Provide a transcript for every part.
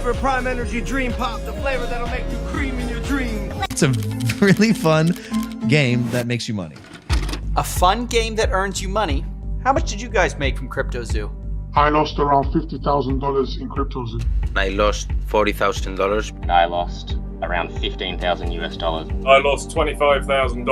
flavor, Prime Energy Dream Pop, the flavor that'll make you cream in your dream. It's a really fun game that makes you money. A fun game that earns you money? How much did you guys make from CryptoZoo? I lost around $50,000 in CryptoZoo. I lost $40,000. I lost around 15,000 US dollars. I lost $25,000.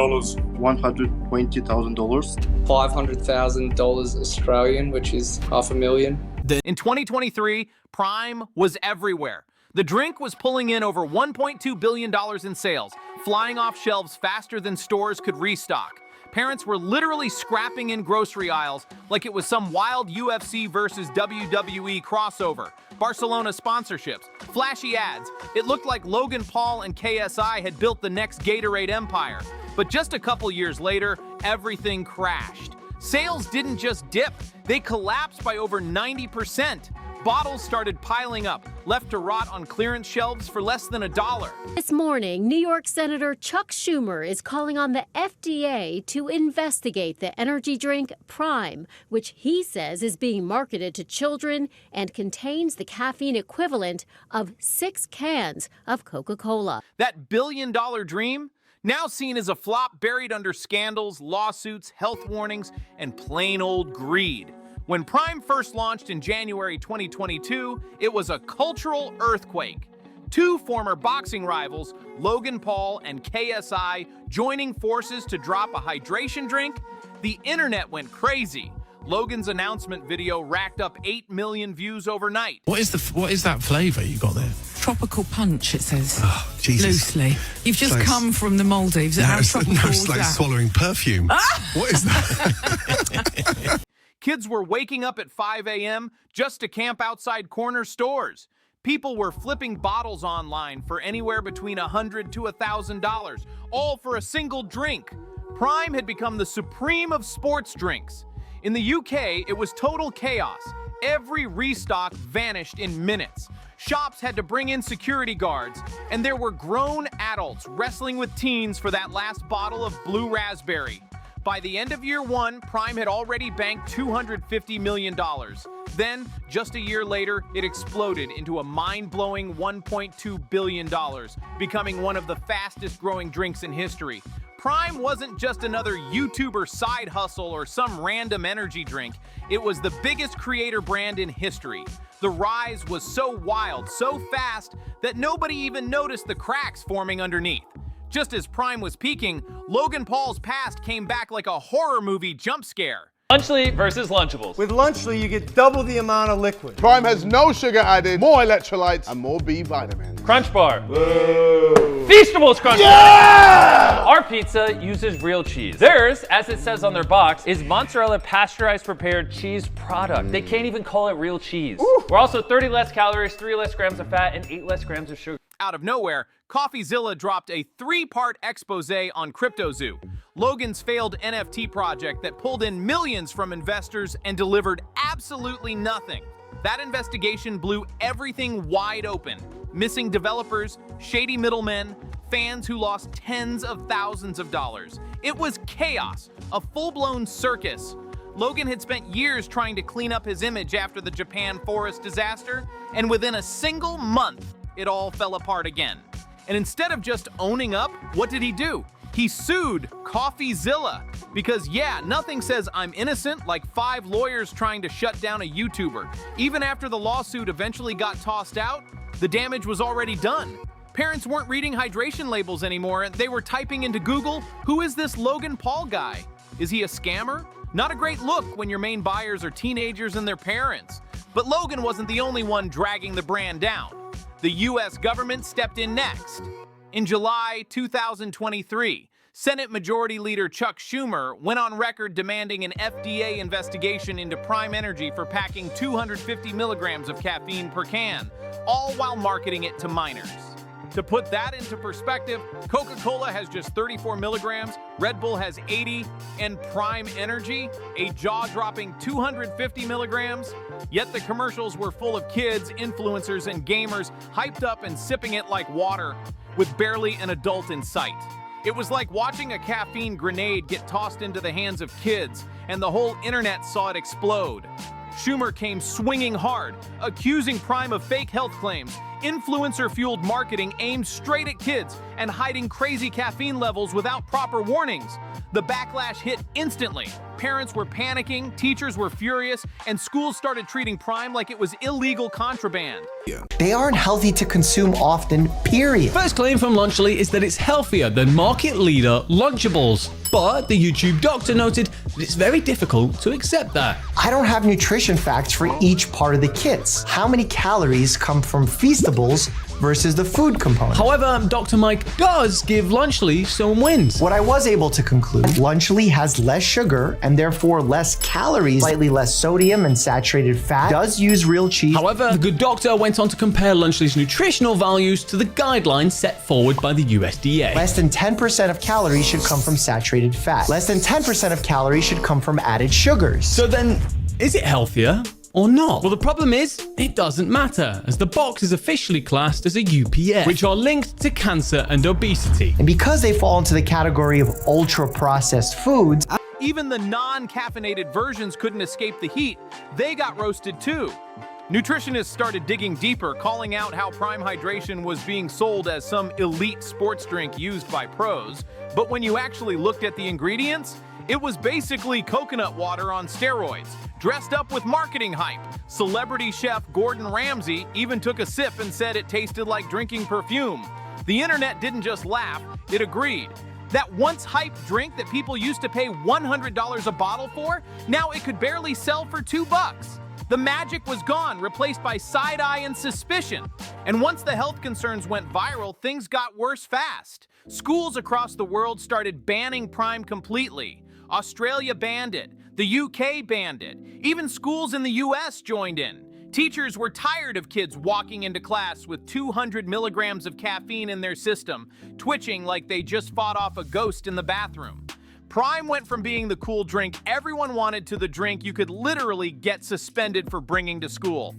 $120,000. $500,000 Australian, which is $500,000. In 2023, Prime was everywhere. The drink was pulling in over $1.2 billion in sales, flying off shelves faster than stores could restock. Parents were literally scrapping in grocery aisles like it was some wild UFC versus WWE crossover. Barcelona sponsorships, flashy ads. It looked like Logan Paul and KSI had built the next Gatorade empire. But just a couple years later, everything crashed. Sales didn't just dip, they collapsed by over 90%. Bottles started piling up, left to rot on clearance shelves for less than $1. This morning, New York Senator Chuck Schumer is calling on the FDA to investigate the energy drink Prime, which he says is being marketed to children and contains the caffeine equivalent of 6 cans of Coca-Cola. That billion-dollar dream? Now seen as a flop buried under scandals, lawsuits, health warnings, and plain old greed. When Prime first launched in January 2022, it was a cultural earthquake. Two former boxing rivals, Logan Paul and KSI, joining forces to drop a hydration drink, the internet went crazy. Logan's announcement video racked up 8 million views overnight. What is that flavour you got there? Tropical punch, it says. Oh, Jesus. Loosely. You've just come from the Maldives. No, How tropical it's like that? swallowing perfume. What is that? Kids were waking up at 5 a.m. just to camp outside corner stores. People were flipping bottles online for anywhere between $100 to $1,000, all for a single drink. Prime had become the supreme of sports drinks. In the UK, it was total chaos. Every restock vanished in minutes. Shops had to bring in security guards, and there were grown adults wrestling with teens for that last bottle of blue raspberry. By the end of year one, Prime had already banked $250 million. Then, just a year later, it exploded into a mind-blowing $1.2 billion, becoming one of the fastest-growing drinks in history. Prime wasn't just another YouTuber side hustle or some random energy drink. It was the biggest creator brand in history. The rise was so wild, so fast, that nobody even noticed the cracks forming underneath. Just as Prime was peaking, Logan Paul's past came back like a horror movie jump scare. Lunchly versus Lunchables. With Lunchly, you get double the amount of liquid. Prime has no sugar added, more electrolytes, and more B vitamins. Crunch Bar. Whoa. Feastables Crunch Yeah! Bar. Our pizza uses real cheese. Theirs, as it says on their box, is mozzarella pasteurized prepared cheese product. They can't even call it real cheese. Ooh. We're also 30 less calories, 3 less grams of fat, and 8 less grams of sugar. Out of nowhere, CoffeeZilla dropped a 3-part expose on CryptoZoo, Logan's failed NFT project that pulled in millions from investors and delivered absolutely nothing. That investigation blew everything wide open. Missing developers, shady middlemen, fans who lost tens of thousands of dollars. It was chaos, a full-blown circus. Logan had spent years trying to clean up his image after the Japan forest disaster, and within a single month, it all fell apart again. And instead of just owning up, what did he do? He sued CoffeeZilla because, yeah, nothing says I'm innocent like 5 lawyers trying to shut down a YouTuber. Even after the lawsuit eventually got tossed out, the damage was already done. Parents weren't reading hydration labels anymore, and they were typing into Google, "Who is this Logan Paul guy? Is he a scammer?" Not a great look when your main buyers are teenagers and their parents. But Logan wasn't the only one dragging the brand down. The US government stepped in next. In July 2023, Senate Majority Leader Chuck Schumer went on record demanding an FDA investigation into Prime Energy for packing 250 milligrams of caffeine per can, all while marketing it to minors. To put that into perspective, Coca-Cola has just 34 milligrams, Red Bull has 80, and Prime Energy, a jaw-dropping 250 milligrams. Yet the commercials were full of kids, influencers, and gamers hyped up and sipping it like water, with barely an adult in sight. It was like watching a caffeine grenade get tossed into the hands of kids, and the whole internet saw it explode. Schumer came swinging hard, accusing Prime of fake health claims, influencer-fueled marketing aimed straight at kids and hiding crazy caffeine levels without proper warnings. The backlash hit instantly. Parents were panicking, teachers were furious, and schools started treating Prime like it was illegal contraband. They aren't healthy to consume often, period. First claim from Lunchly is that it's healthier than market leader Lunchables. But the YouTube doctor noted that it's very difficult to accept that. I don't have nutrition facts for each part of the kits. How many calories come from Feastables versus the food component? However, Dr. Mike does give Lunchly some wins. What I was able to conclude, Lunchly has less sugar and therefore less calories, slightly less sodium and saturated fat, does use real cheese. However, the good doctor went on to compare Lunchly's nutritional values to the guidelines set forward by the USDA. Less than 10% of calories should come from saturated fat. Less than 10% of calories should come from added sugars. So then, is it healthier or not? Well, the problem is, it doesn't matter, as the box is officially classed as a UPF, which are linked to cancer and obesity. And because they fall into the category of ultra-processed foods, even the non-caffeinated versions couldn't escape the heat. They got roasted too. Nutritionists started digging deeper, calling out how Prime Hydration was being sold as some elite sports drink used by pros. But when you actually looked at the ingredients, it was basically coconut water on steroids, dressed up with marketing hype. Celebrity chef Gordon Ramsay even took a sip and said it tasted like drinking perfume. The internet didn't just laugh, it agreed. That once hyped drink that people used to pay $100 a bottle for, now it could barely sell for $2. The magic was gone, replaced by side-eye and suspicion. And once the health concerns went viral, things got worse fast. Schools across the world started banning Prime completely. Australia banned it. The UK banned it. Even schools in the US joined in. Teachers were tired of kids walking into class with 200 milligrams of caffeine in their system, twitching like they just fought off a ghost in the bathroom. Prime went from being the cool drink everyone wanted to the drink you could literally get suspended for bringing to school.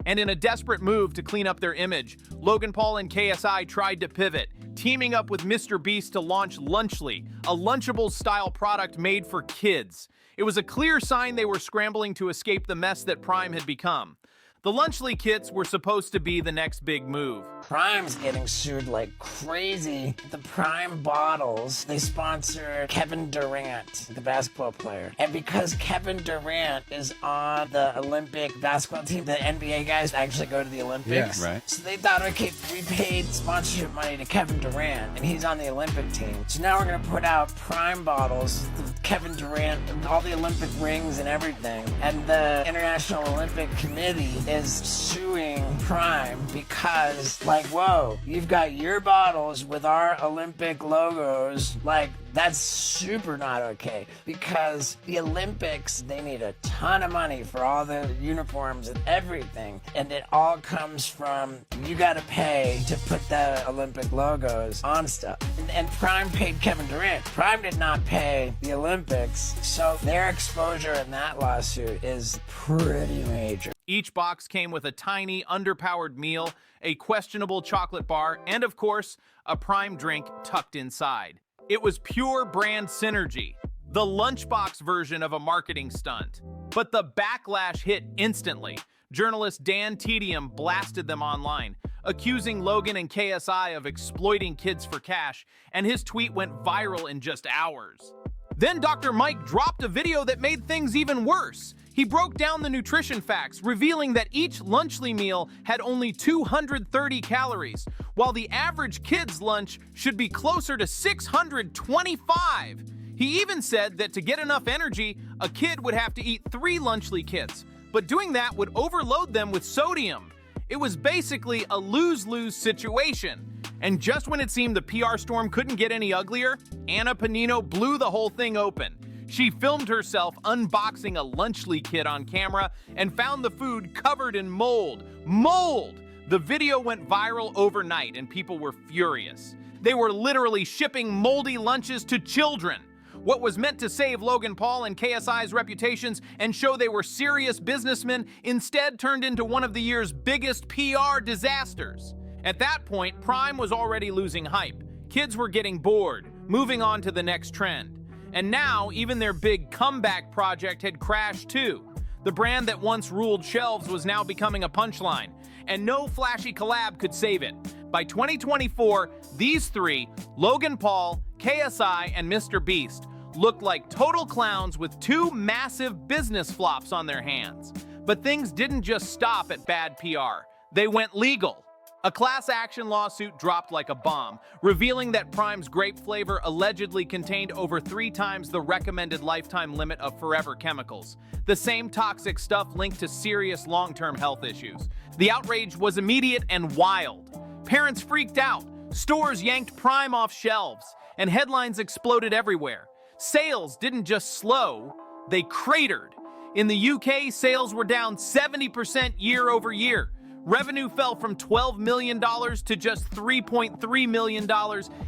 And in a desperate move to clean up their image, Logan Paul and KSI tried to pivot, teaming up with Mr. Beast to launch Lunchly, a Lunchables-style product made for kids. It was a clear sign they were scrambling to escape the mess that Prime had become. The Lunchly kits were supposed to be the next big move. Prime's getting sued like crazy. The Prime bottles, they sponsor Kevin Durant, the basketball player. And because Kevin Durant is on the Olympic basketball team, the NBA guys actually go to the Olympics. Yeah, right. So they thought, okay, we paid sponsorship money to Kevin Durant, and he's on the Olympic team. So now we're gonna put out Prime bottles with Kevin Durant, and all the Olympic rings and everything. And the International Olympic Committee is suing Prime because, like, whoa, you've got your bottles with our Olympic logos, like, that's super not okay, because the Olympics, they need a ton of money for all the uniforms and everything, and it all comes from, you gotta pay to put the Olympic logos on stuff. And Prime paid Kevin Durant. Prime did not pay the Olympics, so their exposure in that lawsuit is pretty major. Each box came with a tiny, underpowered meal, a questionable chocolate bar, and of course, a Prime drink tucked inside. It was pure brand synergy, the lunchbox version of a marketing stunt. But the backlash hit instantly. Journalist Dan Tedium blasted them online, accusing Logan and KSI of exploiting kids for cash, and his tweet went viral in just hours. Then Dr. Mike dropped a video that made things even worse. He broke down the nutrition facts, revealing that each Lunchly meal had only 230 calories, while the average kid's lunch should be closer to 625. He even said that to get enough energy, a kid would have to eat 3 Lunchly kits, but doing that would overload them with sodium. It was basically a lose-lose situation. And just when it seemed the PR storm couldn't get any uglier, Anna Panino blew the whole thing open. She filmed herself unboxing a Lunchly kit on camera and found the food covered in mold. Mold! The video went viral overnight and people were furious. They were literally shipping moldy lunches to children. What was meant to save Logan Paul and KSI's reputations and show they were serious businessmen instead turned into one of the year's biggest PR disasters. At that point, Prime was already losing hype. Kids were getting bored, moving on to the next trend. And now, even their big comeback project had crashed too. The brand that once ruled shelves was now becoming a punchline. and no flashy collab could save it. By 2024, these three, Logan Paul, KSI, and Mr. Beast, looked like total clowns with two massive business flops on their hands. But things didn't just stop at bad PR. They went legal. A class action lawsuit dropped like a bomb, revealing that Prime's grape flavor allegedly contained over 3 times the recommended lifetime limit of forever chemicals. The same toxic stuff linked to serious long-term health issues. The outrage was immediate and wild. Parents freaked out, stores yanked Prime off shelves, and headlines exploded everywhere. Sales didn't just slow, they cratered. In the UK, sales were down 70% year over year. Revenue fell from $12 million to just $3.3 million,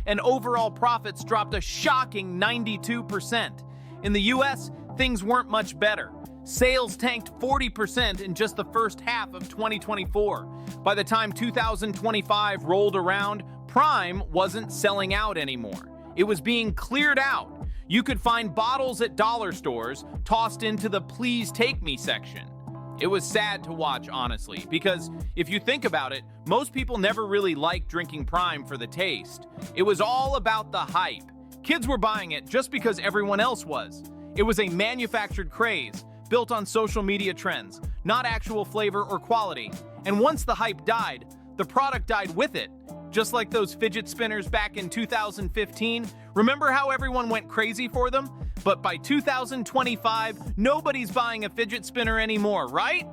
and overall profits dropped a shocking 92%. In the US, things weren't much better. Sales tanked 40% in just the first half of 2024. By the time 2025 rolled around, Prime wasn't selling out anymore. It was being cleared out. You could find bottles at dollar stores tossed into the "please take me" section. It was sad to watch, honestly, because if you think about it, most people never really liked drinking Prime for the taste. It was all about the hype. Kids were buying it just because everyone else was. It was a manufactured craze, built on social media trends, not actual flavor or quality. And once the hype died, the product died with it. Just like those fidget spinners back in 2015, remember how everyone went crazy for them? But by 2025, nobody's buying a fidget spinner anymore, right?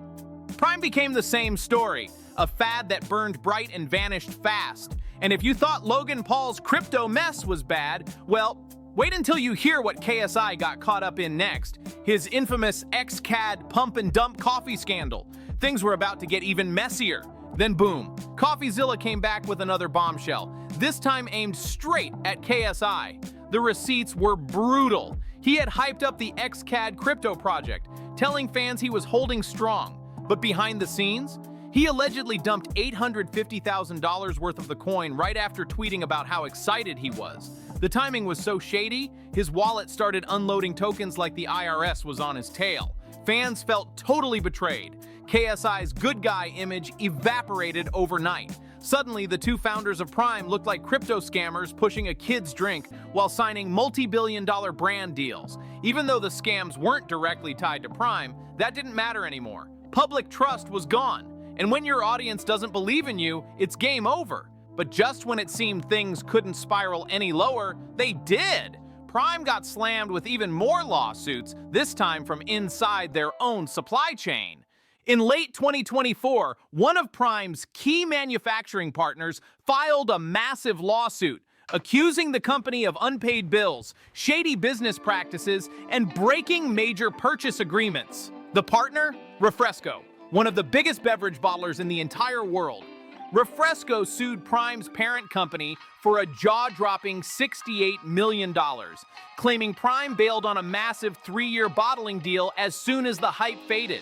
Prime became the same story, a fad that burned bright and vanished fast. And if you thought Logan Paul's crypto mess was bad, well, wait until you hear what KSI got caught up in next. His infamous XCAD pump and dump coffee scandal. Things were about to get even messier. Then boom, CoffeeZilla came back with another bombshell, this time aimed straight at KSI. The receipts were brutal. He had hyped up the XCAD crypto project, telling fans he was holding strong. But behind the scenes, he allegedly dumped $850,000 worth of the coin right after tweeting about how excited he was. The timing was so shady, his wallet started unloading tokens like the IRS was on his tail. Fans felt totally betrayed. KSI's good guy image evaporated overnight. Suddenly, the two founders of Prime looked like crypto scammers pushing a kid's drink while signing multi-billion-dollar brand deals. Even though the scams weren't directly tied to Prime, that didn't matter anymore. Public trust was gone. And when your audience doesn't believe in you, it's game over. But just when it seemed things couldn't spiral any lower, they did. Prime got slammed with even more lawsuits, this time from inside their own supply chain. In late 2024, one of Prime's key manufacturing partners filed a massive lawsuit, accusing the company of unpaid bills, shady business practices, and breaking major purchase agreements. The partner? Refresco, one of the biggest beverage bottlers in the entire world. Refresco sued Prime's parent company for a jaw-dropping $68 million, claiming Prime bailed on a massive 3-year bottling deal as soon as the hype faded.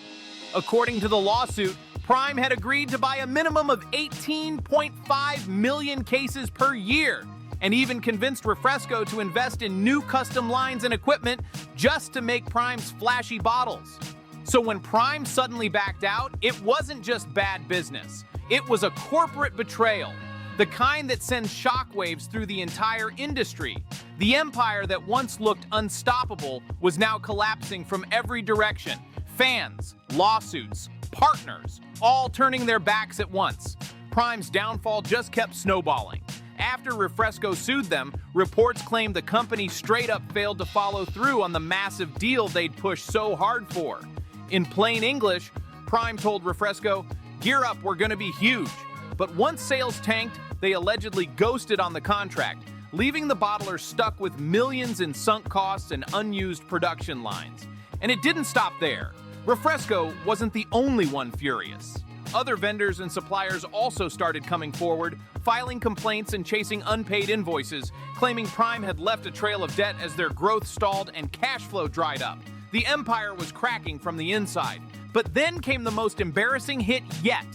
According to the lawsuit, Prime had agreed to buy a minimum of 18.5 million cases per year, and even convinced Refresco to invest in new custom lines and equipment just to make Prime's flashy bottles. So when Prime suddenly backed out, it wasn't just bad business. It was a corporate betrayal, the kind that sends shockwaves through the entire industry. The empire that once looked unstoppable was now collapsing from every direction. Fans, lawsuits, partners, all turning their backs at once. Prime's downfall just kept snowballing. After Refresco sued them, reports claimed the company straight up failed to follow through on the massive deal they'd pushed so hard for. In plain English, Prime told Refresco, "Gear up, we're gonna be huge." But once sales tanked, they allegedly ghosted on the contract, leaving the bottlers stuck with millions in sunk costs and unused production lines. And it didn't stop there. Refresco wasn't the only one furious. Other vendors and suppliers also started coming forward, filing complaints and chasing unpaid invoices, claiming Prime had left a trail of debt as their growth stalled and cash flow dried up. The empire was cracking from the inside. But then came the most embarrassing hit yet,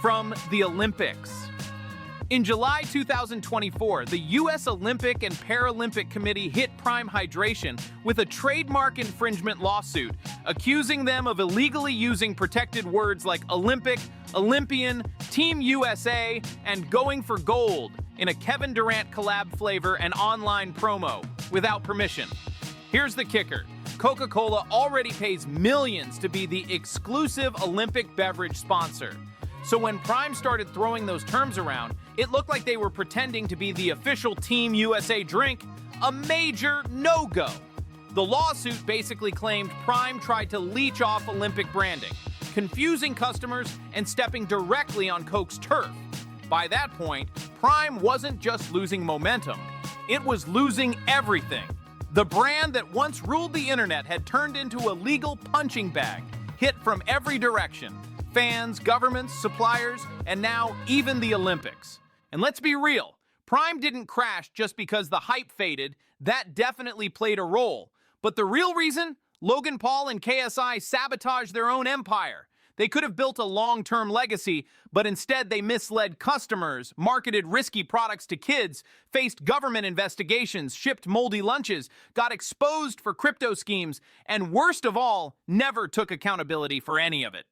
from the Olympics. In July 2024, the U.S. Olympic and Paralympic Committee hit Prime Hydration with a trademark infringement lawsuit, accusing them of illegally using protected words like Olympic, Olympian, Team USA, and going for gold in a Kevin Durant collab flavor and online promo without permission. Here's the kicker. Coca-Cola already pays millions to be the exclusive Olympic beverage sponsor. So when Prime started throwing those terms around, it looked like they were pretending to be the official Team USA drink, a major no-go. The lawsuit basically claimed Prime tried to leech off Olympic branding, confusing customers and stepping directly on Coke's turf. By that point, Prime wasn't just losing momentum, it was losing everything. The brand that once ruled the internet had turned into a legal punching bag, hit from every direction. Fans, governments, suppliers, and now even the Olympics. And let's be real, Prime didn't crash just because the hype faded. That definitely played a role. But the real reason? Logan Paul and KSI sabotaged their own empire. They could have built a long-term legacy, but instead they misled customers, marketed risky products to kids, faced government investigations, shipped moldy lunches, got exposed for crypto schemes, and worst of all, never took accountability for any of it.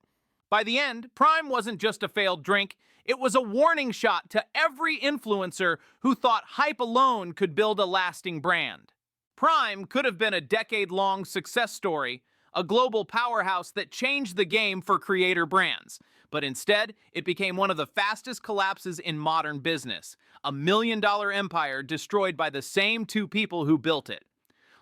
By the end, Prime wasn't just a failed drink, it was a warning shot to every influencer who thought hype alone could build a lasting brand. Prime could have been a decade-long success story, a global powerhouse that changed the game for creator brands. But instead, it became one of the fastest collapses in modern business, a million-dollar empire destroyed by the same two people who built it.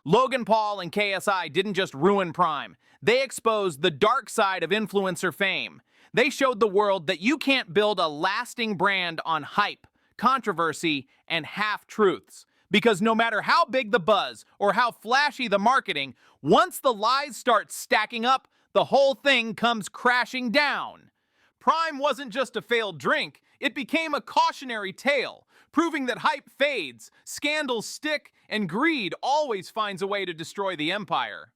Logan Paul and KSI didn't just ruin Prime, they exposed the dark side of influencer fame. They showed the world that you can't build a lasting brand on hype, controversy, and half-truths. Because no matter how big the buzz or how flashy the marketing, once the lies start stacking up, the whole thing comes crashing down. Prime wasn't just a failed drink, it became a cautionary tale, proving that hype fades, scandals stick, and greed always finds a way to destroy the empire.